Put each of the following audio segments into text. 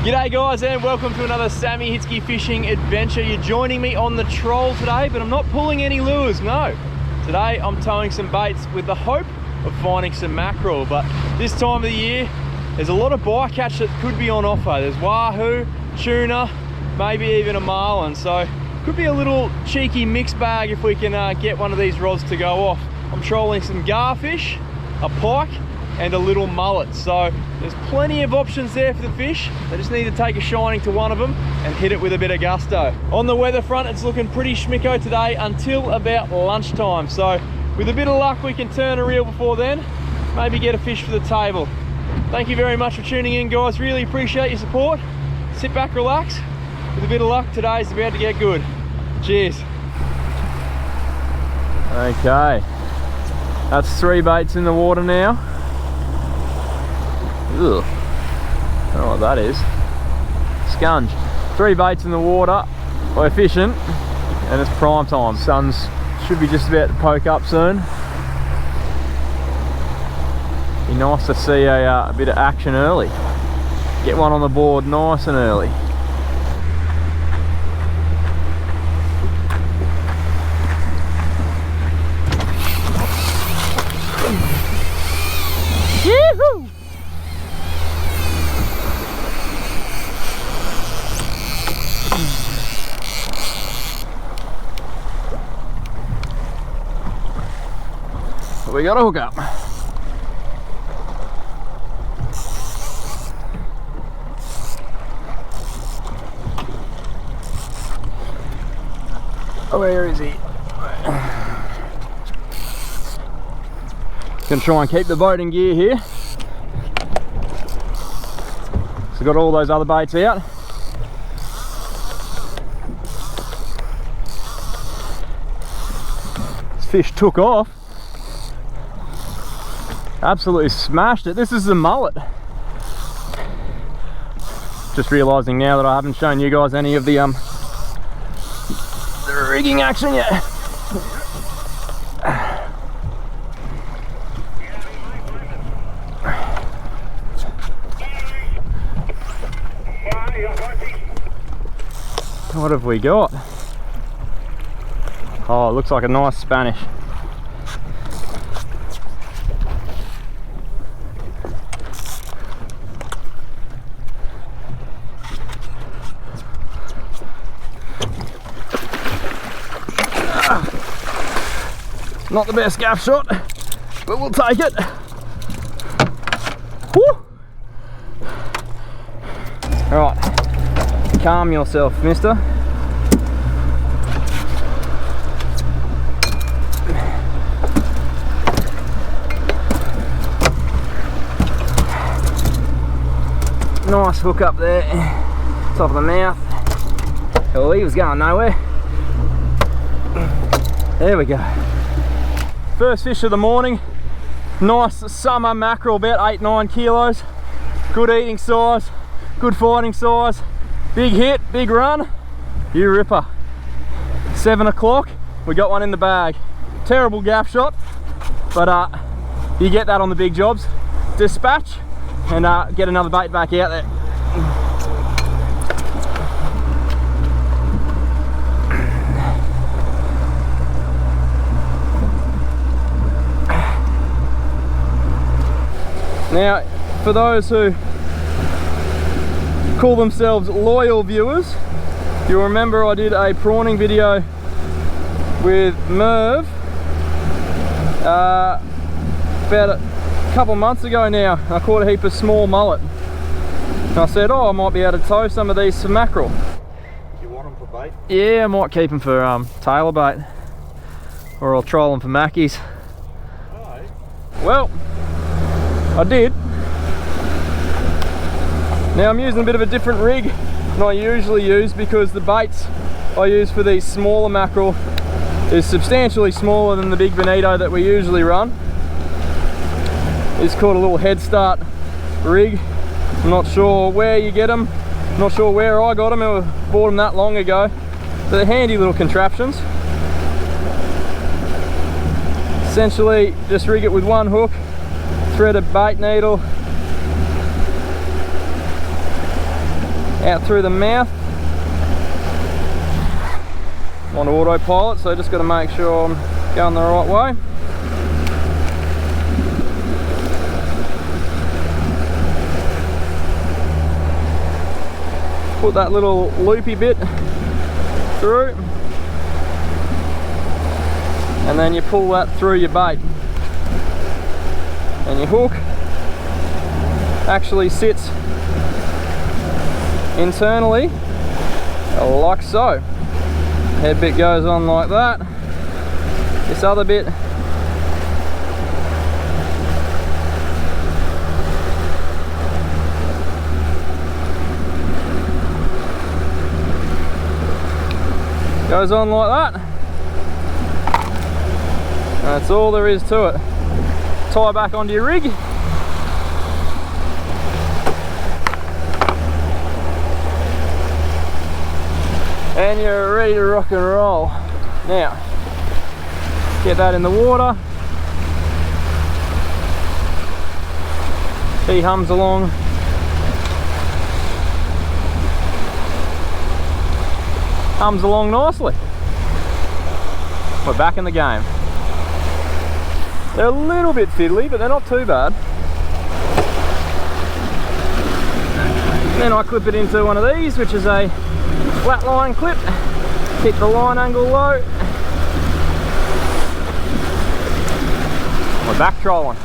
G'day guys and welcome to another Sammy Hitzke fishing adventure. You're joining me on the troll today, but I'm not pulling any lures, no. Today I'm towing some baits with the hope of finding some mackerel, but this time of the year there's a lot of bycatch that could be on offer. There's wahoo, tuna, maybe even a marlin, so could be a little cheeky mixed bag if we can get one of these rods to go off. I'm trolling some garfish, a pike and a little mullet, so there's plenty of options there for the fish. They just need to take a shining to one of them and hit it with a bit of gusto. On the weather front, it's looking pretty schmicko today until about lunchtime, so with a bit of luck we can turn a reel before then, maybe get a fish for the table. Thank you very much for tuning in guys, really appreciate your support. Sit back, relax, with a bit of luck today's about to get good. Cheers. Okay, that's 3 baits in the water now. Ugh. I don't know what that is. Sponge. 3 baits in the water. We're fishing and it's prime time. Sun's should be just about to poke up soon. Be nice to see a bit of action early. Get one on the board nice and early. Yee-hoo! We got a hook up. Where is he? Gonna try and keep the boat in gear here. So got all those other baits out. This fish took off. Absolutely smashed it. This is the mullet. Just realizing now that I haven't shown you guys any of the rigging action yet. What have we got? Oh, it looks like a nice Spanish. Not the best gaff shot, but we'll take it. Woo! All right, calm yourself, mister. Nice hook up there, top of the mouth. Oh, he was going nowhere. There we go. First fish of the morning, nice summer mackerel, about 8-9 kilos. Good eating size, good fighting size. Big hit, big run, you ripper. 7 o'clock, we got one in the bag. Terrible gaff shot, but you get that on the big jobs. Dispatch and get another bait back out there. Now, for those who call themselves loyal viewers, you'll remember I did a prawning video with Merv about a couple months ago now. I caught a heap of small mullet. And I said, oh, I might be able to tow some of these for mackerel. You want them for bait? Yeah, I might keep them for tailor bait. Or I'll troll them for mackies. Oh. Well, I did. Now I'm using a bit of a different rig than I usually use because the baits I use for these smaller mackerel is substantially smaller than the big bonito that we usually run. It's called a little head start rig. I'm not sure where you get them, not sure where I got them. I bought them that long ago. They're handy little contraptions. Essentially just rig it with one hook, thread a bait needle, out through the mouth. On autopilot, so just got to make sure I'm going the right way. Put that little loopy bit through, and then you pull that through your bait, and your hook actually sits internally like so. Head bit goes on like that. This other bit goes on like that. And that's all there is to it. Tie back onto your rig. And you're ready to rock and roll. Now, get that in the water. He hums along. Hums along nicely. We're back in the game. They're a little bit fiddly, but they're not too bad. Then I clip it into one of these, which is a flat line clip. Keep the line angle low. We're back trolling.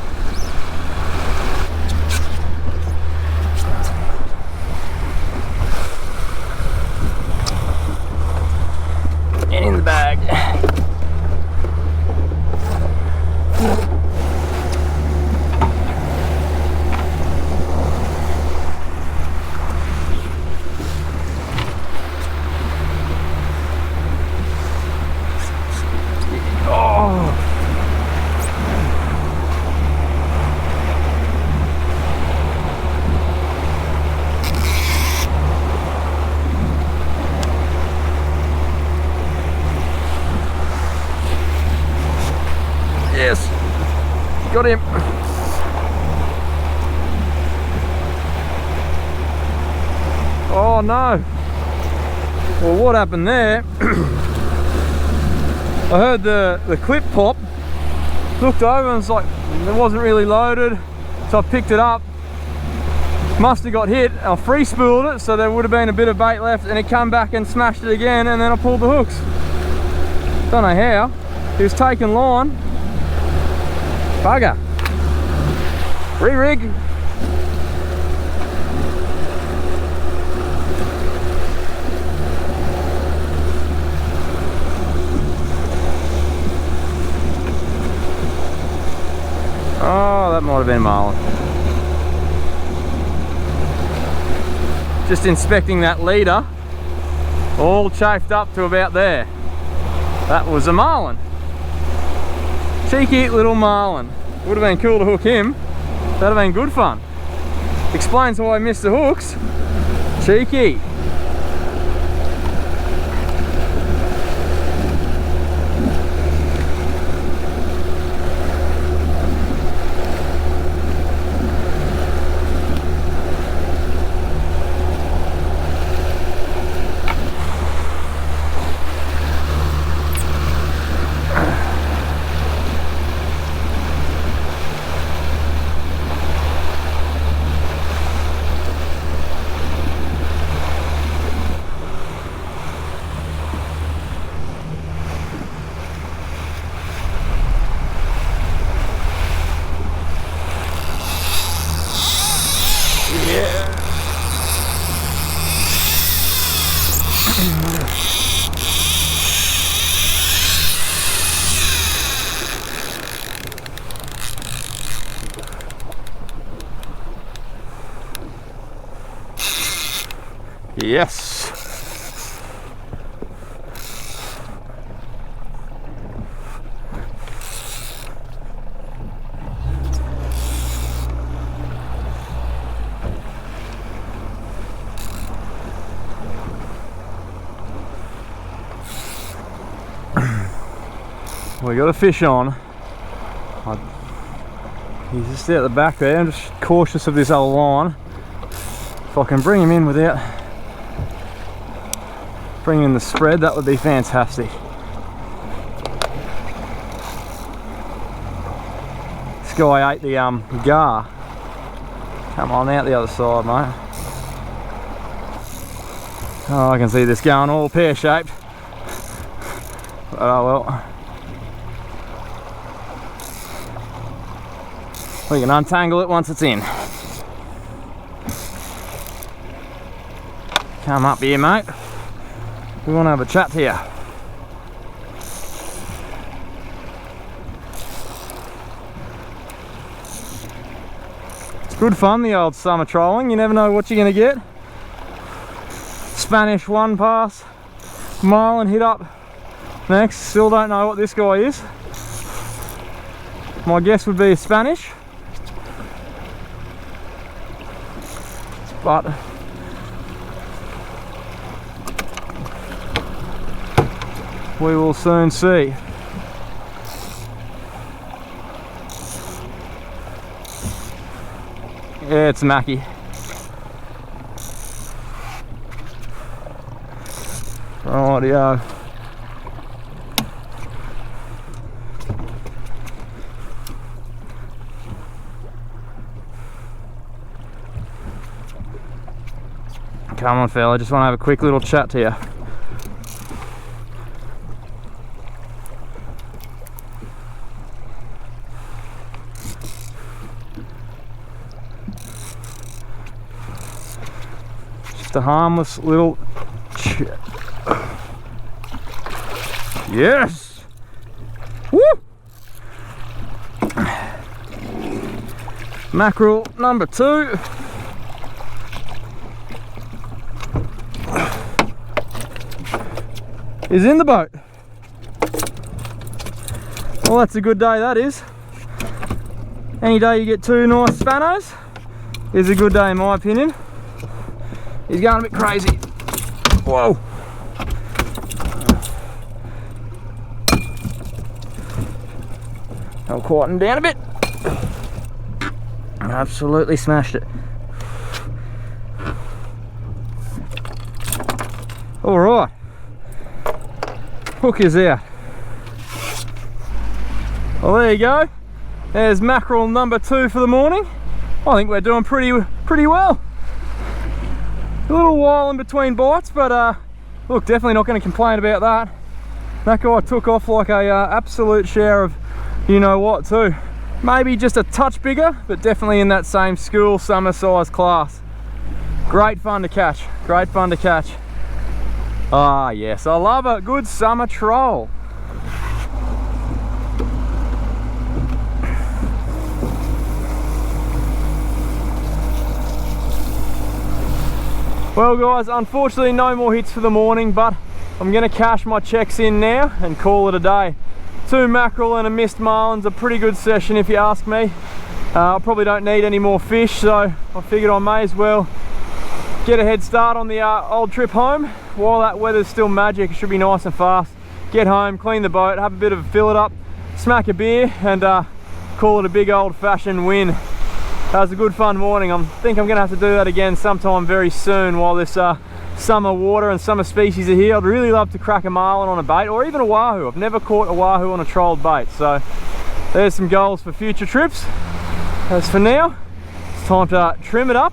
And in the bag. Yes, got him. Oh no. Well, what happened there? I heard the clip pop, looked over and it's like it wasn't really loaded, so I picked it up. Must have got hit. I free spooled it, so there would have been a bit of bait left, and it come back and smashed it again, and then I pulled the hooks. Don't know how. He was taking line. Bugger. Re-rig. Oh, that might have been marlin. Just inspecting that leader, all chafed up to about there. That was a marlin. Cheeky little marlin. Would have been cool to hook him. That'd have been good fun. Explains why I missed the hooks. Cheeky. Yes. We got a fish on. He's just out the back there. I'm just cautious of this other line. If I can bring him in without bring in the spread, that would be fantastic. This guy ate the gar. Come on, out the other side, mate. Oh, I can see this going all pear-shaped. Oh well. We can untangle it once it's in. Come up here, mate. We want to have a chat to you. It's good fun, the old summer trolling. You never know what you're going to get. Spanish one pass. Marlin hit up next. Still don't know what this guy is. My guess would be a Spanish. But we will soon see. Yeah, it's Mackie. Rightio. Come on, fella, just want to have a quick little chat to you. Just a harmless little chat. Yes! Woo! Mackerel number 2. Is in the boat. Well, that's a good day, that is. Any day you get 2 nice spanos is a good day in my opinion. He's going a bit crazy. Whoa. I'll quieten down a bit. Absolutely smashed it. All right. Hook is out. Well, there you go. There's mackerel number 2 for the morning. I think we're doing pretty well. A little while in between bites, but look, definitely not going to complain about that. That guy took off like a absolute share of you know what too. Maybe just a touch bigger, but definitely in that same school summer size class. Great fun to catch. Great fun to catch. Ah yes, I love a good summer troll. Well guys, unfortunately no more hits for the morning, but I'm going to cash my checks in now and call it a day. 2 mackerel and a missed marlin's a pretty good session if you ask me. I probably don't need any more fish, so I figured I may as well get a head start on the old trip home while that weather's still magic. It should be nice and fast. Get home, clean the boat, have a bit of a fillet up, smack a beer, and call it a big old-fashioned win. That was a good fun morning. I think I'm going to have to do that again sometime very soon while this summer water and summer species are here. I'd really love to crack a marlin on a bait, or even a wahoo. I've never caught a wahoo on a trolled bait, so there's some goals for future trips. As for now, it's time to trim it up,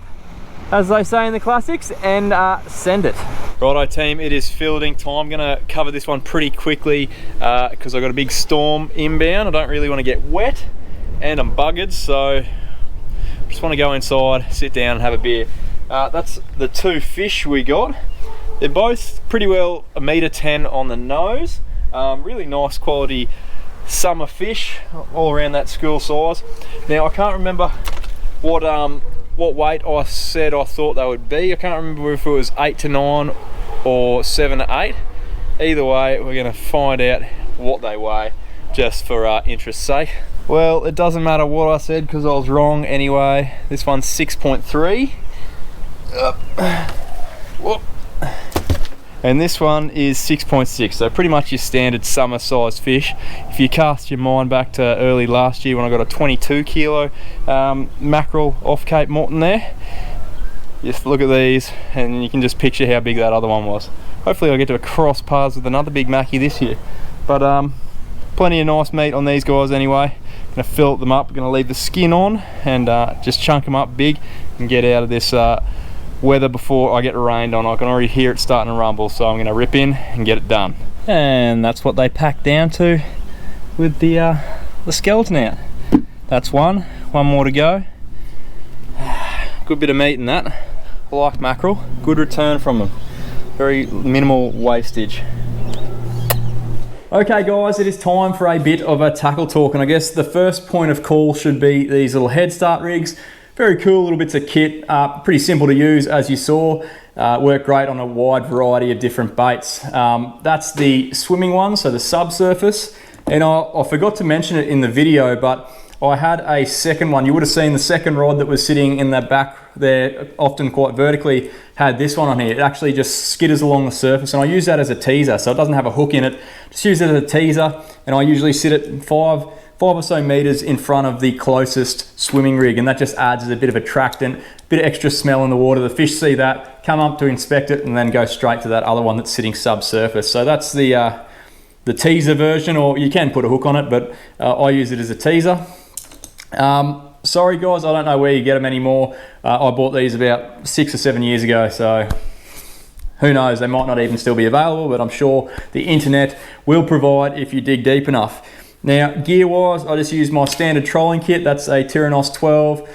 as they say in the classics, and send it. Righto team, it is filleting time. I'm gonna cover this one pretty quickly because I've got a big storm inbound. I don't really want to get wet and I'm buggered, so I just want to go inside, sit down and have a beer. That's the 2 fish we got. They're both pretty well 1.10 m on the nose. Really nice quality summer fish, all around that school size. Now I can't remember what weight I said I thought they would be. I can't remember if it was 8 to 9 or 7 to 8. Either way, we're going to find out what they weigh, just for interest's sake. Well, it doesn't matter what I said because I was wrong anyway. This one's 6.3. Whoop. And this one is 6.6, so pretty much your standard summer sized fish. If you cast your mind back to early last year when I got a 22 kilo mackerel off Cape Morton there, just look at these and you can just picture how big that other one was. hopefully I'll get to cross paths with another big mackie this year. But plenty of nice meat on these guys anyway. Gonna fillet them up, gonna leave the skin on and just chunk them up big and get out of this weather before I get rained on. I can already hear it starting to rumble, so I'm gonna rip in and get it done. And that's what they pack down to with the skeleton out. That's one more to go. Good bit of meat in that. I like mackerel, good return from them. Very minimal wastage. Okay guys, it is time for a bit of a tackle talk, and I guess the first point of call should be these little head start rigs. Very cool little bits of kit, pretty simple to use as you saw. Work great on a wide variety of different baits. That's the swimming one, so the subsurface. And I forgot to mention it in the video, but I had a second one. You would have seen the second rod that was sitting in the back there, often quite vertically, had this one on here. It actually just skitters along the surface, and I use that as a teaser, so it doesn't have a hook in it. Just use it as a teaser, and I usually sit at five or so meters in front of the closest swimming rig, and that just adds as a bit of attractant, a bit of extra smell in the water. The fish see that, come up to inspect it, and then go straight to that other one that's sitting subsurface. So that's the teaser version, or you can put a hook on it, but I use it as a teaser. Sorry guys, I don't know where you get them anymore. I bought these about 6 or 7 years ago, so who knows, they might not even still be available, but I'm sure the internet will provide if you dig deep enough. Now, gear wise, I just use my standard trolling kit. That's a Tyrannos 12,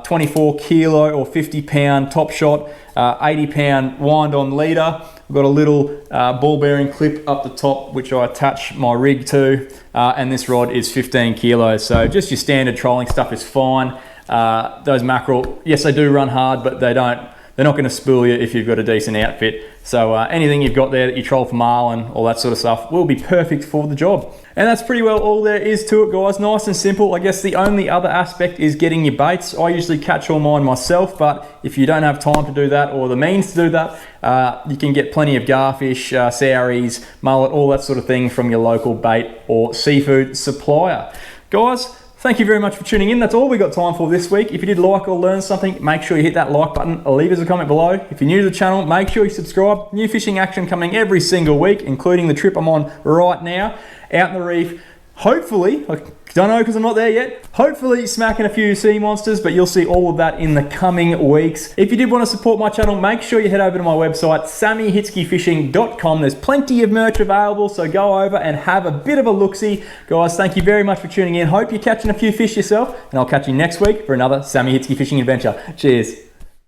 24 kilo or 50 pound top shot, 80 pound wind on leader. I've got a little ball bearing clip up the top, which I attach my rig to, and this rod is 15 kilos. So just your standard trolling stuff is fine. Those mackerel, yes, they do run hard, but they're not going to spool you if you've got a decent outfit. So anything you've got there that you troll for marlin, all that sort of stuff, will be perfect for the job. And that's pretty well all there is to it, guys. Nice and simple. I guess the only other aspect is getting your baits. I usually catch all mine myself, but if you don't have time to do that or the means to do that, you can get plenty of garfish, souries, mullet, all that sort of thing from your local bait or seafood supplier. Guys, thank you very much for tuning in. That's all we got time for this week. If you did like or learn something, make sure you hit that like button or leave us a comment below. If you're new to the channel, make sure you subscribe. New fishing action coming every single week, including the trip I'm on right now, out in the reef. Hopefully, I don't know because I'm not there yet, hopefully smacking a few sea monsters, but you'll see all of that in the coming weeks. If you did want to support my channel, make sure you head over to my website, sammyhitzkefishing.com. There's plenty of merch available, so go over and have a bit of a look-see. Guys, thank you very much for tuning in. Hope you're catching a few fish yourself, and I'll catch you next week for another Sammy Hitzke fishing adventure. Cheers.